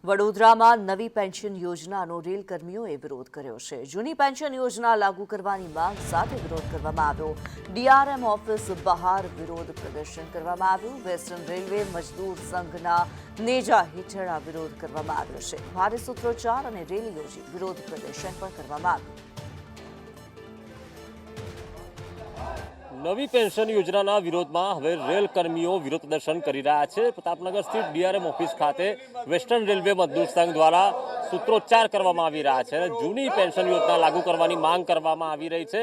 વડોદરામાં નવી પેન્શન યોજનાનો રેલ કર્મીઓએ વિરોધ કર્યો છે। જૂની પેન્શન યોજના લાગુ કરવાની માંગ સાથે વિરોધ કરવામાં આવ્યો। ડીઆરએમ ઓફિસ બહાર વિરોધ પ્રદર્શન કરવામાં આવ્યું। વેસ્ટર્ન રેલવે મજદૂર સંઘના નેજા હેઠળ આ વિરોધ કરવામાં આવ્યો છે। ભારે સૂત્રોચ્ચાર અને રેલી યોજી વિરોધ પ્રદર્શન પણ કરવામાં આવ્યું। નવી પેન્શન યોજનાના વિરોધમાં હવે રેલ કર્મીઓ વિરોધ પ્રદર્શન કરી રહ્યા છે। પ્રતાપનગર સ્થિત ડીઆરએમ ઓફિસ ખાતે વેસ્ટર્ન રેલવે મજદૂર સંઘ દ્વારા સૂત્રોચ્ચાર કરવામાં આવી રહ્યા છે। જૂની પેન્શન યોજના લાગુ કરવાની માંગ કરવામાં આવી રહી છે।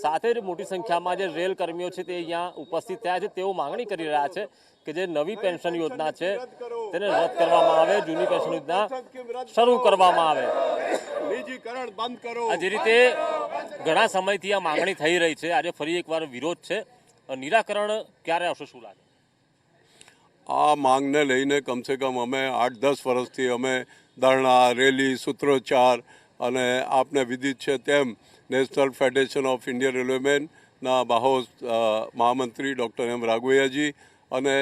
સાથે જ મોટી સંખ્યામાં જે રેલ કર્મીઓ છે તે અહીંયા ઉપસ્થિત થયા છે। તેઓ માંગણી કરી રહ્યા છે કે જે નવી પેન્શન યોજના છે તેને રદ કરવામાં આવે, જૂની પેન્શન યોજના શરૂ કરવામાં આવે। જે રીતે ઘણા સમયથી આ માંગણી થઈ રહી છે, આજે ફરી એકવાર વિરોધ છે। નિરાકરણ ક્યારે આવશે, શું લાગે? આ માંગને લઈને કમસે કમ અમે 8-10 વર્ષથી અમે ધરણા, રેલી, સૂત્રોચ્ચાર અને આપને વિદિત છે તેમ નેશનલ ફેડરેશન ઓફ ઇન્ડિયન રેલવેમેનના બાહોશ મહામંત્રી ડૉક્ટર એમ રાઘવૈયાજી અને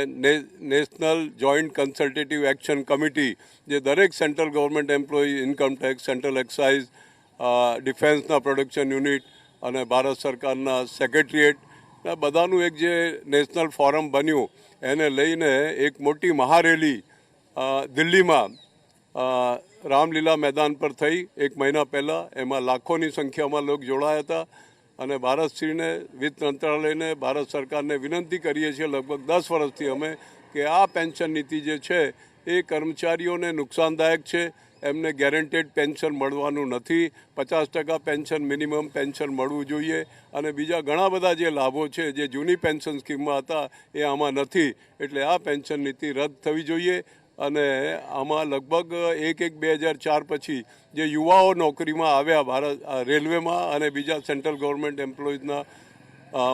national joint consultative action committee, જે દરેક central government employee, income tax, central excise, ડિફેન્સના પ્રોડક્શન યુનિટ અને ભારત સરકારના સેક્રેટરીએટ બધાનું એક જે નેશનલ ફોરમ બન્યું, એને લઈને એક મોટી મહારેલી દિલ્હીમાં રામલીલા મેદાન પર થઈ 1 મહિના પહેલાં। એમાં લાખોની સંખ્યામાં લોકો જોડાયા હતા અને ભારતશ્રીને, વિત્ત મંત્રાલયને, ભારત સરકારને વિનંતી કરીએ છીએ લગભગ 10 વર્ષથી અમે કે આ પેન્શન નીતિ જે છે એ કર્મચારીઓને નુકસાનદાયક છે। એમને ગેરંટેડ પેન્શન મળવાનું નથી, 50% પેન્શન, મિનિમમ પેન્શન મળવું જોઈએ અને બીજા ઘણા બધા જે લાભો છે જે જૂની પેન્શન સ્કીમમાં હતા એ આમાં નથી। એટલે આ પેન્શન નીતિ રદ થવી જોઈએ અને આમાં લગભગ 1/1/2004 પછી જે યુવાઓ નોકરીમાં આવ્યા ભારત રેલવેમાં અને બીજા સેન્ટ્રલ ગવર્મેન્ટ એમ્પ્લોઈઝના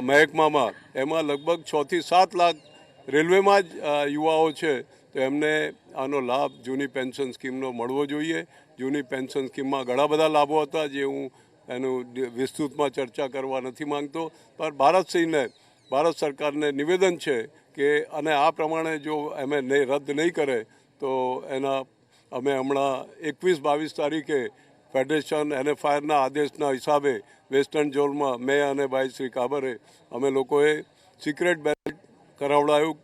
મહેકમામાં, એમાં લગભગ 6 થી 7 લાખ રેલવેમાં જ યુવાઓ છે। તો એમને આનો લાભ જૂની પેન્શન સ્કીમનો મળવો જોઈએ। જૂની પેન્શન સ્કીમમાં ઘણા બધા લાભો હતા જે હું એનું વિસ્તૃતમાં ચર્ચા કરવા નથી માંગતો, પણ ભારત સરકારને નિવેદન છે કે અને આ પ્રમાણે જો અમે રદ નહીં કરે તો અમે હમણાં 21-22 તારીખે ફેડરેશન NFIના આદેશના હિસાબે વેસ્ટર્ન ઝોનમાં મેં અને ભાઈ શ્રી કાબરે અમે લોકોએ સિક્રેટ બેલેટ કરાવડાયું